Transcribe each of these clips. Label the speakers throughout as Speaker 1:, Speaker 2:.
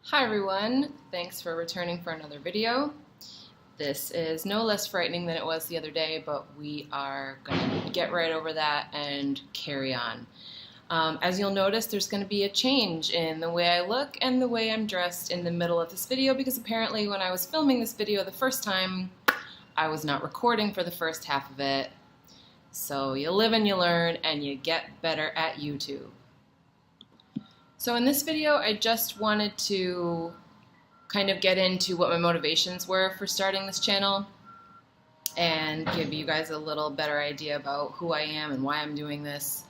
Speaker 1: Hi everyone, thanks for returning for another video. This is no less frightening than it was the other day, but we are going to get right over that and carry on. As you'll notice, there's going to be a change in the way I look and the way I'm dressed in the middle of this video because apparently when I was filming this video the first time, I was not recording for the first half of it. So you live and you learn and you get better at YouTube. So in this video, I just wanted to kind of get into what my motivations were for starting this channel and give you guys a little better idea about who I am and why I'm doing this.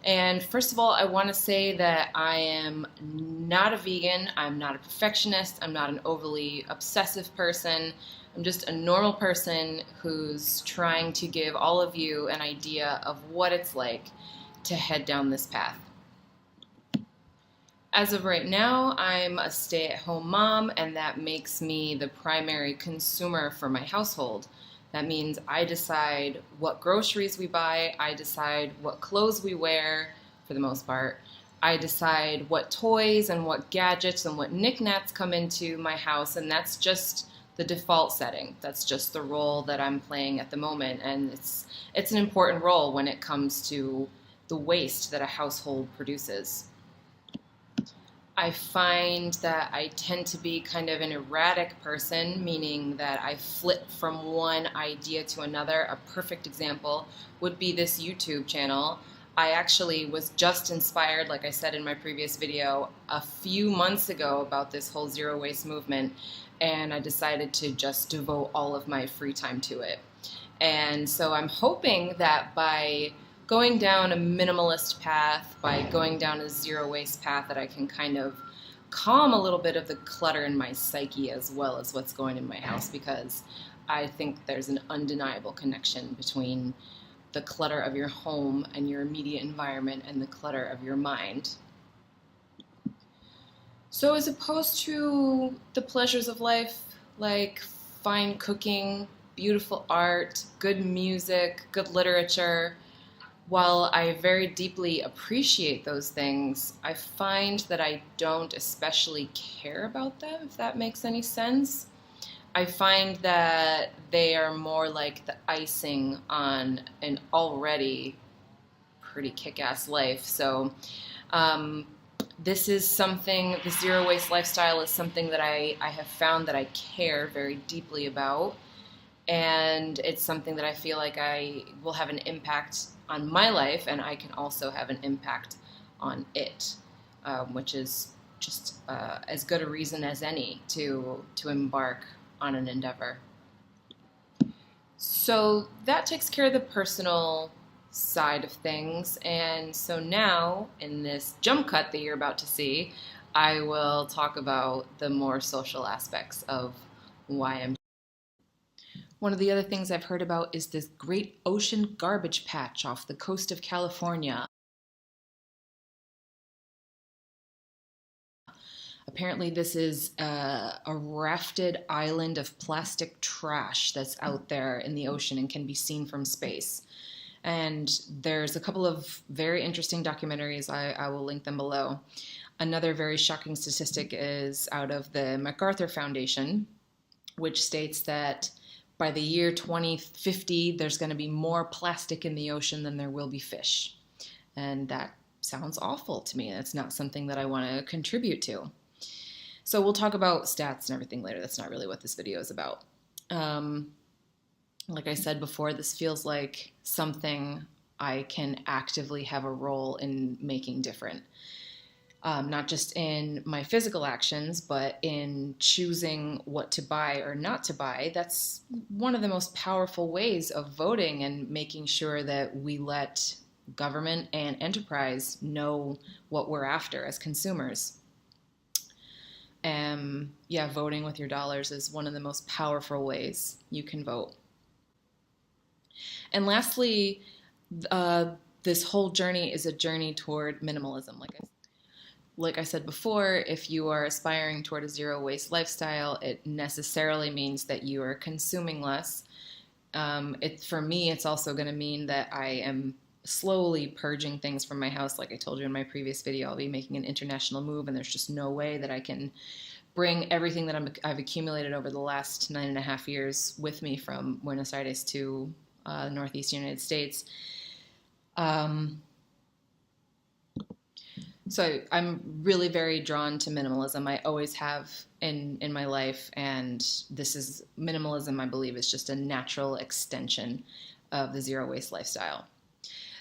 Speaker 1: And first of all, I want to say that I am not a vegan, I'm not a perfectionist, I'm not an overly obsessive person. I'm just a normal person who's trying to give all of you an idea of what it's like to head down this path. As of right now, I'm a stay-at-home mom, and that makes me the primary consumer for my household. That means I decide what groceries we buy, I decide what clothes we wear, for the most part. I decide what toys and what gadgets and what knickknacks come into my house, and that's just the default setting. That's just the role that I'm playing at the moment, and it's an important role when it comes to the waste that a household produces. I find that I tend to be kind of an erratic person, meaning that I flip from one idea to another. A perfect example would be this YouTube channel. I actually was just inspired, like I said in my previous video, a few months ago about this whole zero waste movement, and I decided to just devote all of my free time to it. And so I'm hoping that by going down a minimalist path, by going down a zero waste path, that I can kind of calm a little bit of the clutter in my psyche as well as what's going in my house, because I think there's an undeniable connection between the clutter of your home and your immediate environment and the clutter of your mind. So as opposed to the pleasures of life, like fine cooking, beautiful art, good music, good literature, while I very deeply appreciate those things, I find that I don't especially care about them, if that makes any sense. I find that they are more like the icing on an already pretty kick-ass life. So this is something, the zero waste lifestyle is something that I have found that I care very deeply about. And it's something that I feel like I will have an impact on my life, and I can also have an impact on it, which is just as good a reason as any to embark on an endeavor. So that takes care of the personal side of things, and so now in this jump cut that you're about to see, I will talk about the more social aspects of why I'm. One of the other things I've heard about is this great ocean garbage patch off the coast of California. Apparently this is a rafted island of plastic trash that's out there in the ocean and can be seen from space. And there's a couple of very interesting documentaries. I will link them below. Another very shocking statistic is out of the MacArthur Foundation, which states that by the year 2050, there's going to be more plastic in the ocean than there will be fish. And that sounds awful to me. It's not something that I want to contribute to. So we'll talk about stats and everything later. That's not really what this video is about. Like I said before, this feels like something I can actively have a role in making different. Not just in my physical actions, but in choosing what to buy or not to buy. That's one of the most powerful ways of voting and making sure that we let government and enterprise know what we're after as consumers. Yeah, voting with your dollars is one of the most powerful ways you can vote. And lastly, this whole journey is a journey toward minimalism. Like I said before, if you are aspiring toward a zero waste lifestyle, it necessarily means that you are consuming less. For me, it's also going to mean that I am slowly purging things from my house. Like I told you in my previous video, I'll be making an international move, and there's just no way that I can bring everything that I've accumulated over the last 9.5 years with me from Buenos Aires to the Northeast United States. So I'm really very drawn to minimalism. I always have in my life, and this is minimalism, I believe, is just a natural extension of the zero waste lifestyle.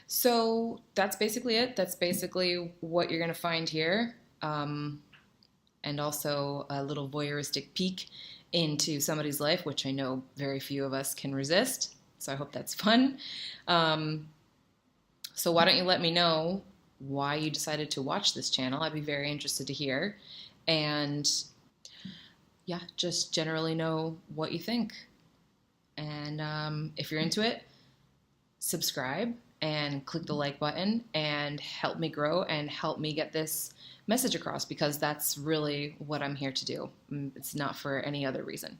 Speaker 1: So that's basically it. That's basically what you're going to find here. And also a little voyeuristic peek into somebody's life, which I know very few of us can resist. So I hope that's fun. So why don't you let me know why you decided to watch this channel? I'd be very interested to hear. And yeah, just generally know what you think. And if you're into it, subscribe and click the like button and help me grow and help me get this message across, because that's really what I'm here to do. It's not for any other reason.